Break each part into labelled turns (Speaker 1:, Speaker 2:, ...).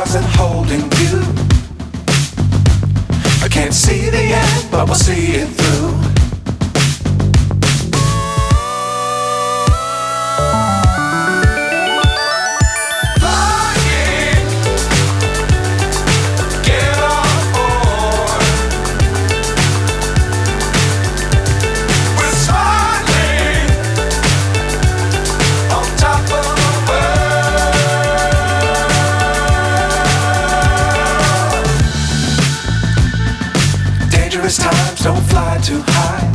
Speaker 1: arms and holding you. I can't see the end, but we'll see it through. Times don't fly too high.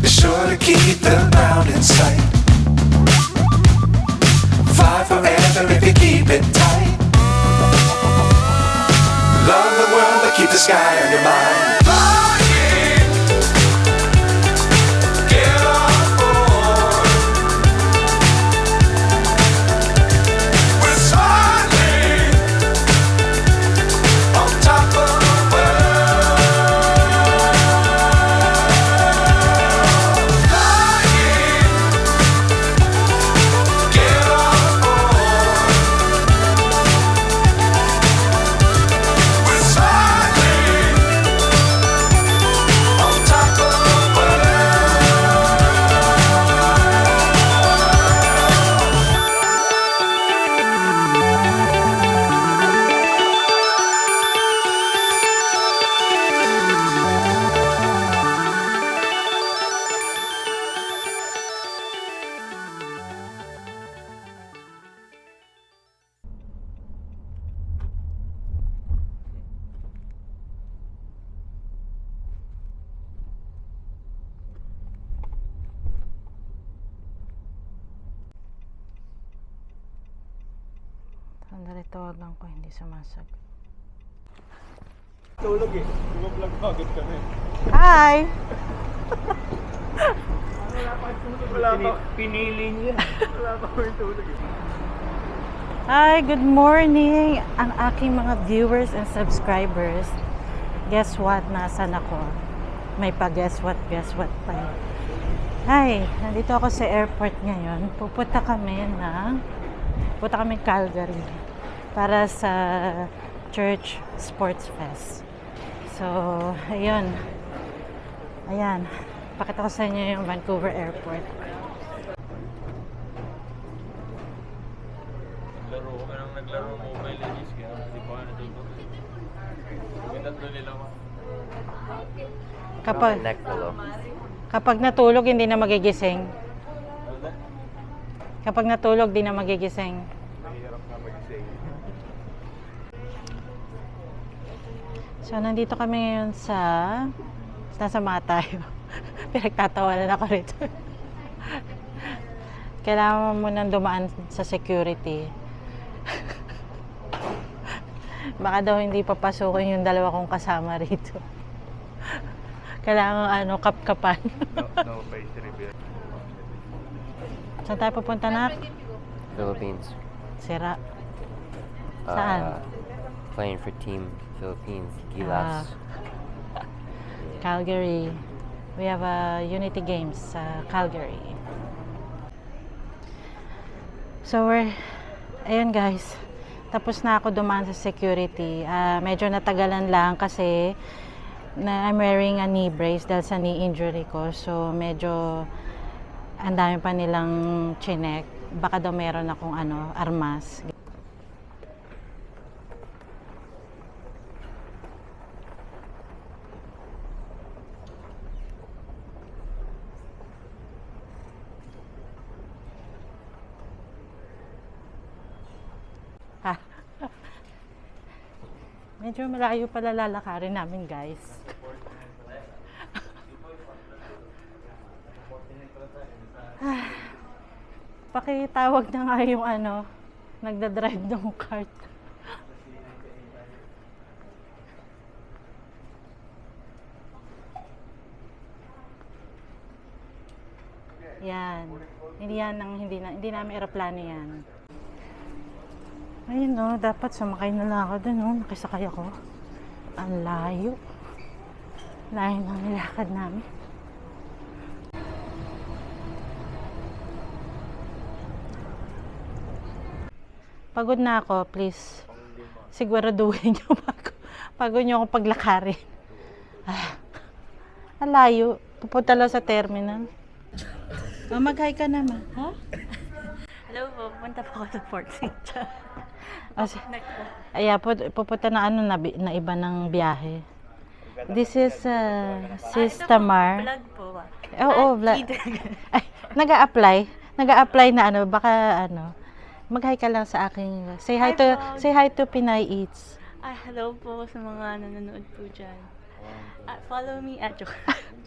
Speaker 1: Be sure to keep the ground in sight. Fly forever if you keep it tight. Love the world but keep the sky on your mind.
Speaker 2: Sandali, tawagan ko, hindi sumasagot.
Speaker 3: Tulog eh. Bumablag agad kami.
Speaker 2: Hi!
Speaker 3: Wala pa. Pinili niya. Wala pa kami tulog eh.
Speaker 2: Hi, good morning! Ang aking mga viewers and subscribers. Guess what? Nasaan ako? May pa-guess what pa. Hi! Nandito ako sa airport ngayon. Pupunta kami Calgary para sa Church Sports Fest. So, ayun. Ayan. Pakita ko sa inyo yung Vancouver Airport.
Speaker 3: Naglaro mobile legends kaya hindi pa natutulog. Tatlo nila ko.
Speaker 2: Kapag natulog, hindi na magigising. Kapag natulog, di na magigising.
Speaker 3: Mahirap na magising.
Speaker 2: So, nandito kami ngayon nasa tayo. Pinagtatawanan ako rito. Kailangan mo munang dumaan sa security. Baka daw hindi papasukin yung dalawa kong kasama rito. Kailangan kapkapan.
Speaker 3: No face reveal.
Speaker 2: Saan tayo pupunta na?
Speaker 4: Philippines.
Speaker 2: Sira. Saan?
Speaker 4: Playing for Team Philippines, Gilas.
Speaker 2: Calgary. We have a Unity Games sa Calgary. So ayun guys, tapos na ako dumaan sa security. Medyo natagalan lang kasi I'm wearing a knee brace dahil sa knee injury ko. So medyo ang dami pa nilang chinek. Baka daw meron akong armas. Medyo malayo pala lalakarin namin, guys. Pakitawag na nga yung nagdadrive ng cart. Yan. Hindi namin eroplano yan. Ayun dapat sumakay na lang ako dun nakisakay ako. Ang layo. Layo ng nilakad namin. Pagod na ako, please. Siguraduhin nyo bago nyo ako paglakarin. Ang layo. Pupunta lang sa terminal. Mag-hi ka naman. Ha?
Speaker 5: Hello po, pupunta po ako sa Fort St. John.
Speaker 2: Ayan, pupunta na na iba ng biyahe. This is Sis Tamar.
Speaker 5: Vlog po ba?
Speaker 2: Oo, vlog. Ay, nag-a-apply na baka mag-hi ka lang sa aking, say hi to Pinay Eats.
Speaker 5: Hello po sa mga nanonood po dyan. Follow me at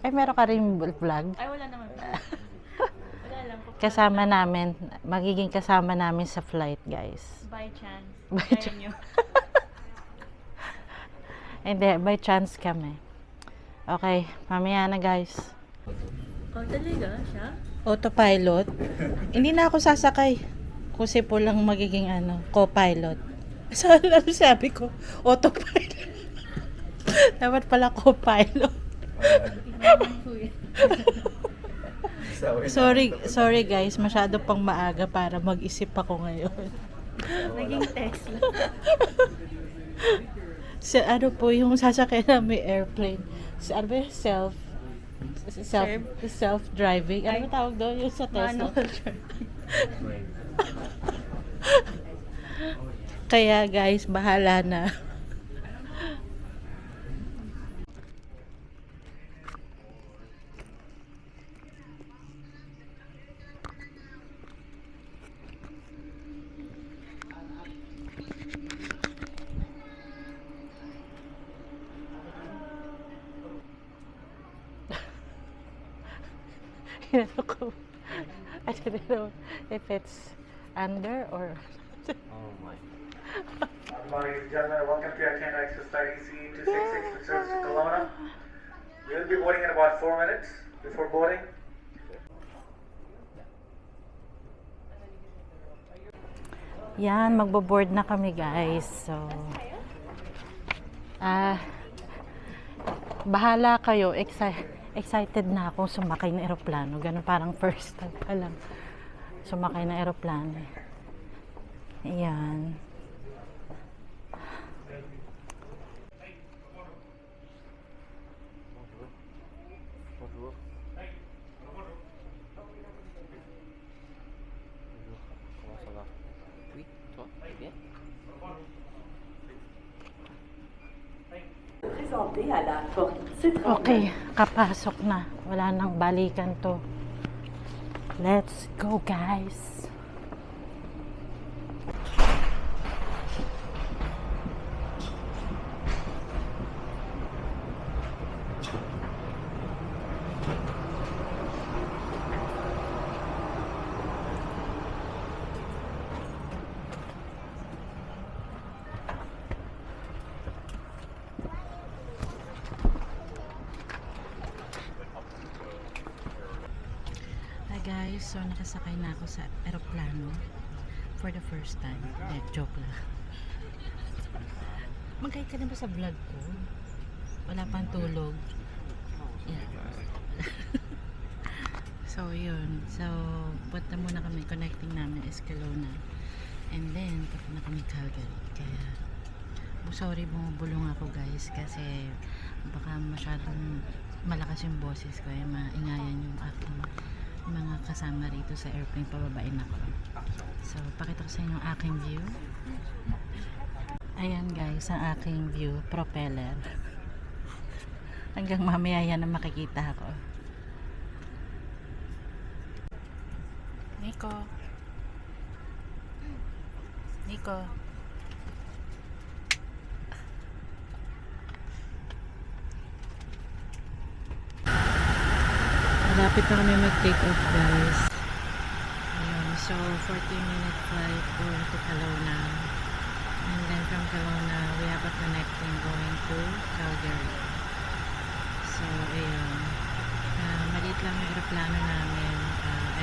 Speaker 2: Ay, meron ka rin vlog?
Speaker 5: Ay, wala naman po. Wala lang po.
Speaker 2: Kasama namin, magiging kasama namin sa flight, guys.
Speaker 5: By chance.
Speaker 2: By
Speaker 5: Kaya
Speaker 2: chance.
Speaker 5: nyo.
Speaker 2: Hindi, by chance kami. Okay, mamaya na, guys.
Speaker 5: Oh, talaga siya?
Speaker 2: Autopilot? Hindi na ako sasakay. Kasi po lang magiging co-pilot. Saan lang sabi ko? Autopilot. Dapat pala co-pilot. Sorry guys, masyado pang maaga para mag-isip ako ngayon.
Speaker 5: Naging Tesla.
Speaker 2: Po yung sasakyan na may airplane. Self-driving. Ano ba tawag doon? Yung sa Tesla. Kaya guys, bahala na. I don't know if it's under or
Speaker 4: Oh my.
Speaker 6: Good morning, ladies and gentlemen. Welcome to Air Canada Express Flight EC266 with service to Kelowna. We will be boarding in about 4 minutes. Before boarding,
Speaker 2: yan, magbo-board na kami guys. So, bahala kayo. Excited na akong sumakay ng eroplano. Ganun, parang first time pa lang sumakay ng eroplano. Ayan.
Speaker 4: Comment ça va? Oui, toi? Bien?
Speaker 5: Présenté à la porte C39.
Speaker 2: Okay, kapasok na. Wala nang balikan to. Let's go, guys. Guys, so nakasakay na ako sa eroplano for the first time. Joke lang. Mag-hi ka na ba sa vlog ko? Wala pang tulog. Yeah. So, yun. So, punta muna kami. Connecting namin is Kelowna. And then, punta na kami Calgary. Kaya, sorry, bumubulong ako guys. Kasi, baka masyadong malakas yung boses ko. Kaya maingayan yung aking mga kasama rito sa airplane, pababain ako. So, pakita ko sa inyo ang aking view. Ayan guys, ang aking view, propeller. Hanggang mamaya yan na makikita ako. Nico. Malapit na kami mag-take off guys. So 14-minute flight going to Kelowna, and then from Kelowna we have a connecting going to Calgary. So ayun, maliit lang yung aeroplano namin,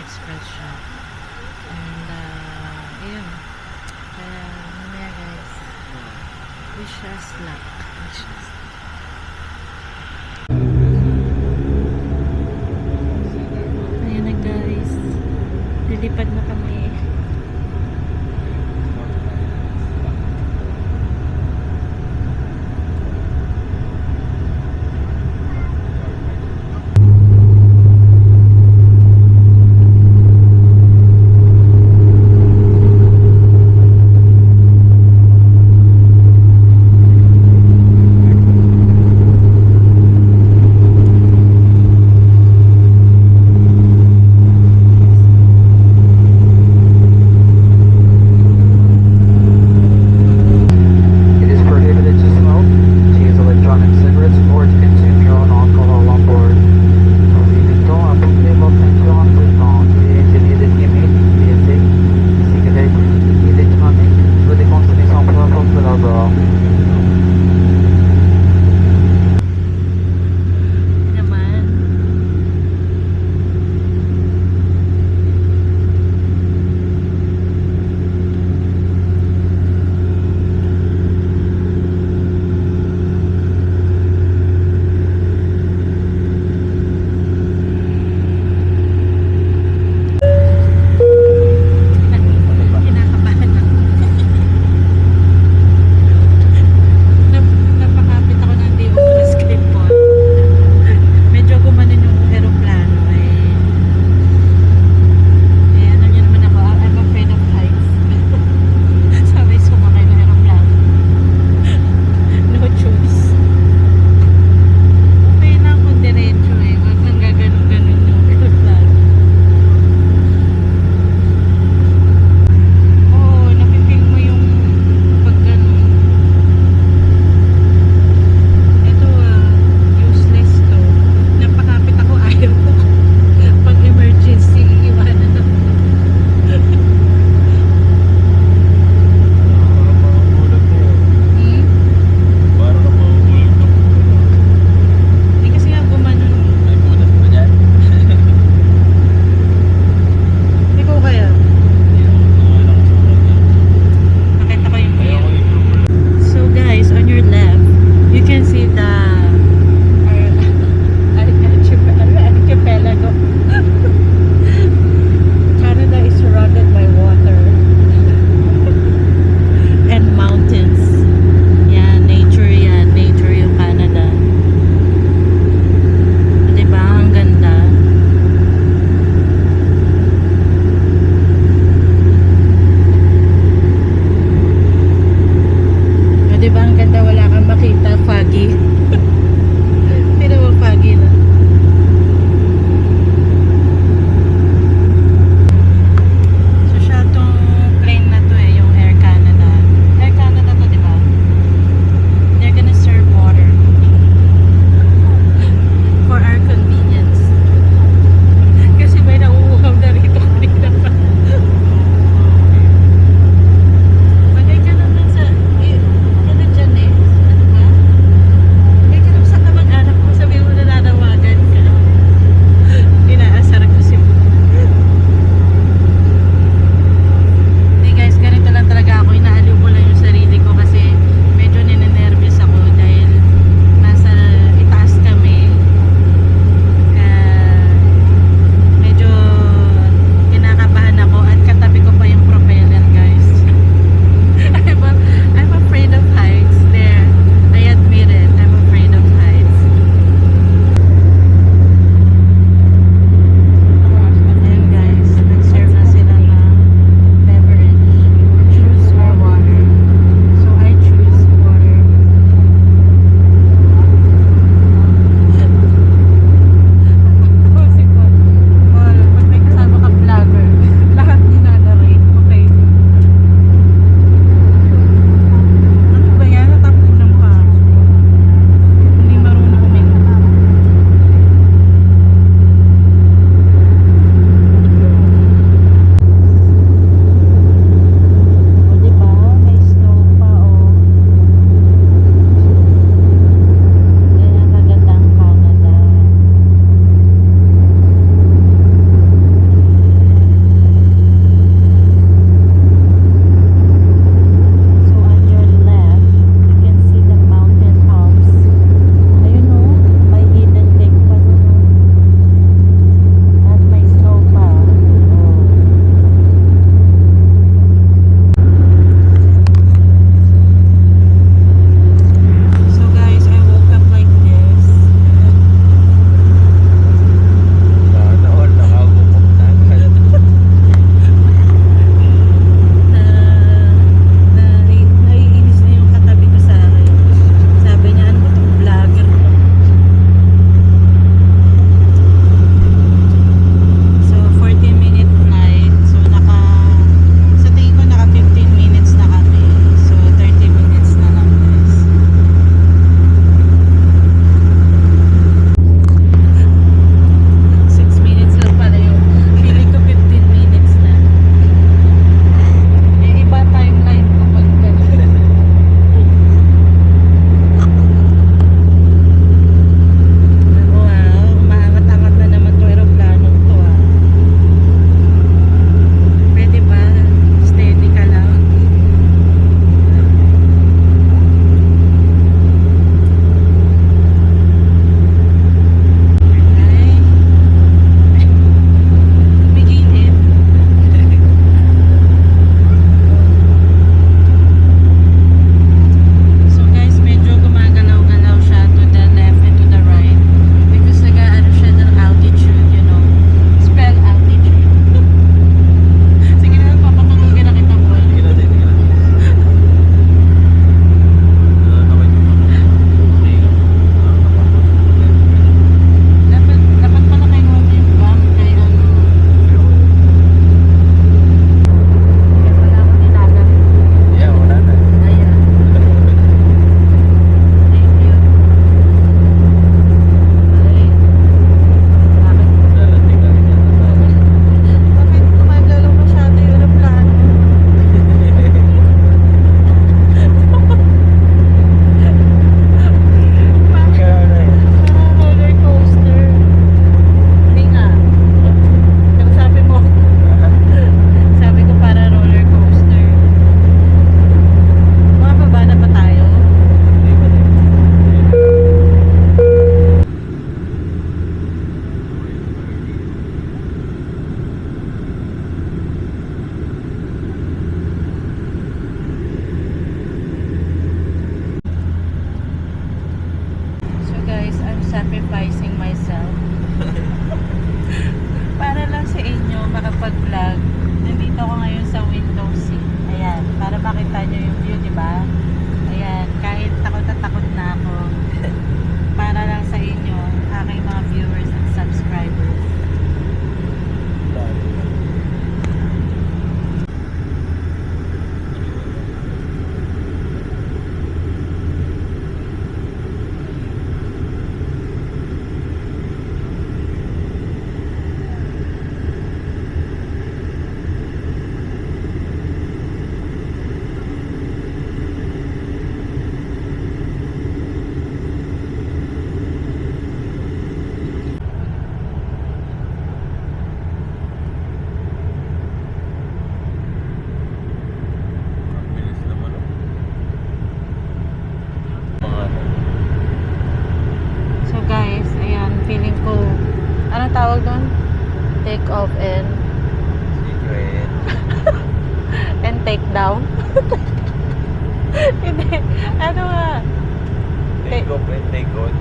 Speaker 2: express siya, and ayun, kaya mamaya guys, wish us luck. Lipad na kami. tawag doon? Take off and
Speaker 3: Secret.
Speaker 2: take down. Hindi. Ano nga?
Speaker 3: Take off and take on.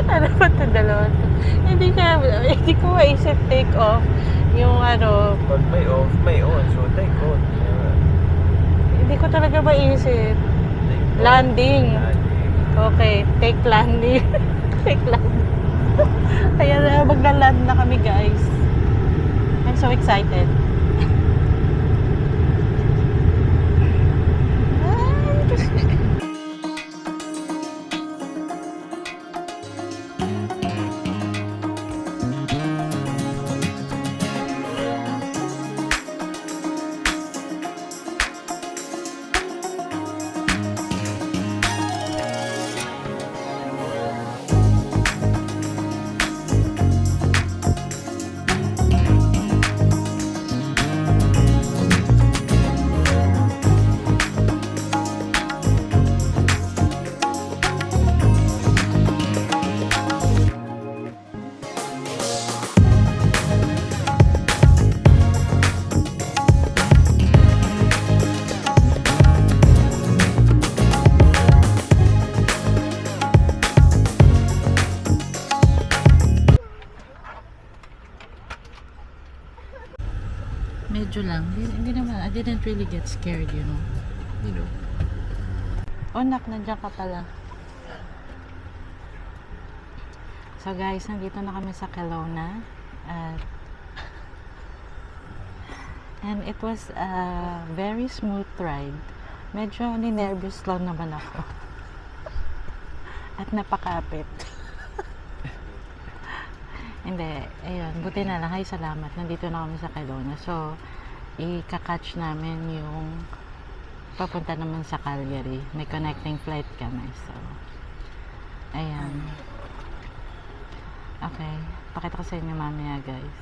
Speaker 2: Ano ba ito dalawa to? Hindi ko maisip take off. Yung ano,
Speaker 3: Pag may off, may on. So take on.
Speaker 2: hindi ko talaga maisip.
Speaker 3: Take on.
Speaker 2: Landing.
Speaker 3: Landing.
Speaker 2: Okay, take landing. Take landing. Ayan na, magla-land na kami guys. I'm so excited. Medyo lang. Hindi naman. I didn't really get scared, you know. Oh, nandiyan ka pala. So guys, nandito na kami sa Kelowna. And it was a very smooth ride. Medyo ninervous lang naman ako. At napakapit. Hindi, ayun, buti na lang. Ay, salamat. Nandito na kami sa Kelowna. So, i-catch namin yung papunta naman sa Calgary. May connecting flight kami. So, ayan. Okay. Pakita ko sa inyo mamaya, guys.